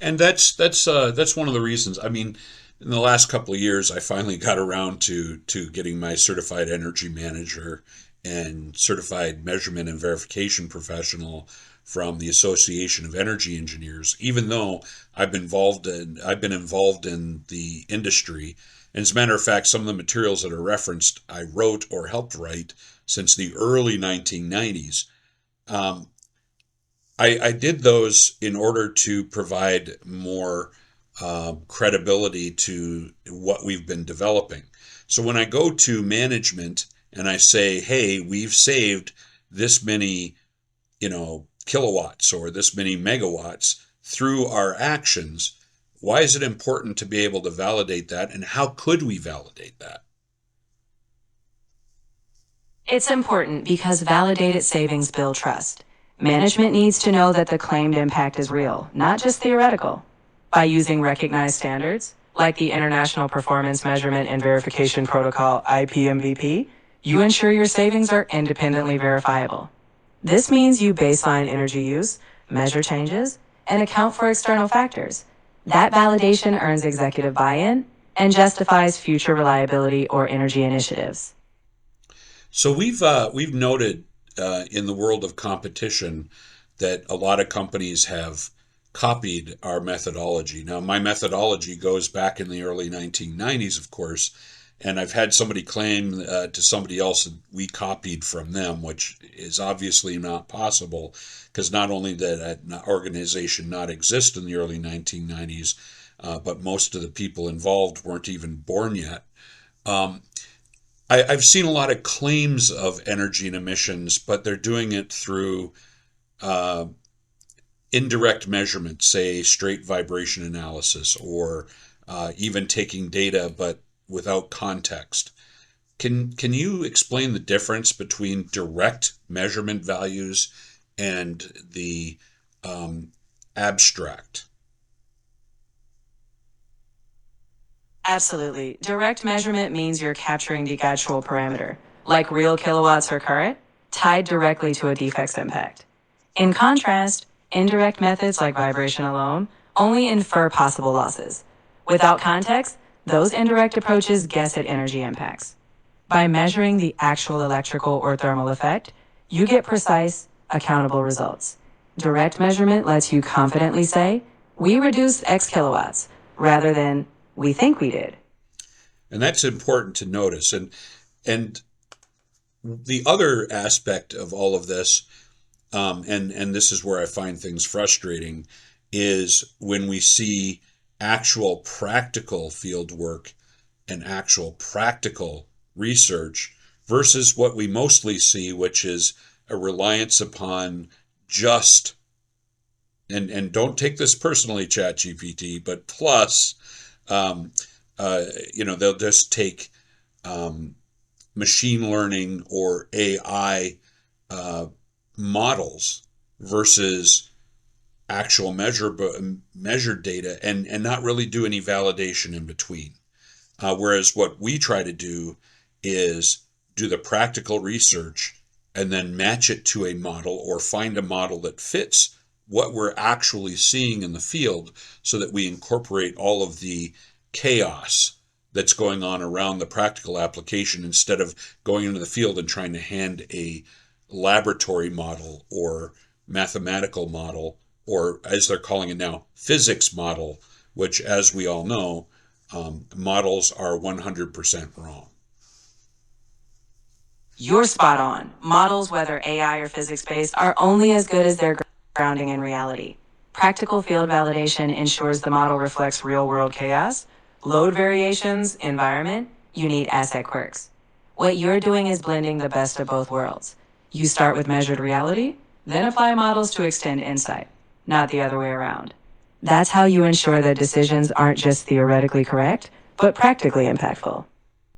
And that's one of the reasons. I mean, in the last couple of years, I finally got around to getting my certified energy manager and certified measurement and verification professional from the Association of Energy Engineers. Even though I've been involved in the industry, and as a matter of fact, some of the materials that are referenced, I wrote or helped write since the early 1990s. Um, I did those in order to provide more credibility to what we've been developing. So when I go to management and I say, hey, we've saved this many, kilowatts or this many megawatts through our actions, why is it important to be able to validate that? And how could we validate that? It's important because validated savings build trust. Management needs to know that the claimed impact is real, not just theoretical. By using recognized standards, like the International Performance Measurement and Verification Protocol IPMVP, you ensure your savings are independently verifiable. This means you baseline energy use, measure changes, and account for external factors. That validation earns executive buy in and justifies future reliability or energy initiatives. So we've noted in the world of competition that a lot of companies have copied our methodology. Now, my methodology goes back in the early 1990s, of course, and I've had somebody claim to somebody else that we copied from them, which is obviously not possible because not only did that organization not exist in the early 1990s, but most of the people involved weren't even born yet. Um, I've seen a lot of claims of energy and emissions, but they're doing it through uh, indirect measurement, say straight vibration analysis, or even taking data but without context. Can you explain the difference between direct measurement values and the um, abstract? Absolutely. Direct measurement means you're capturing the actual parameter, like real kilowatts or current, tied directly to a defect's impact. In contrast, indirect methods like vibration alone only infer possible losses. Without context, those indirect approaches guess at energy impacts. By measuring the actual electrical or thermal effect, you get precise, accountable results. Direct measurement lets you confidently say, we reduced X kilowatts, rather than, we think we did. And that's important to notice. And the other aspect of all of this, and this is where I find things frustrating, is when we see actual practical field work and actual practical research versus what we mostly see, which is a reliance upon just, and don't take this personally, Chat GPT, but plus, um, they'll just take um, machine learning or AI uh, models versus actual measured data and not really do any validation in between. Whereas what we try to do is do the practical research and then match it to a model or find a model that fits what we're actually seeing in the field so that we incorporate all of the chaos that's going on around the practical application instead of going into the field and trying to hand a laboratory model or mathematical model, or as they're calling it now, physics model, which, as we all know, models are 100% wrong. You're spot on. Models, whether AI or physics based, are only as good as their grounding in reality. Practical field validation ensures the model reflects real world chaos, load variations, environment, unique asset quirks. What you're doing is blending the best of both worlds. You start with measured reality, then apply models to extend insight, not the other way around. That's how you ensure that decisions aren't just theoretically correct, but practically impactful.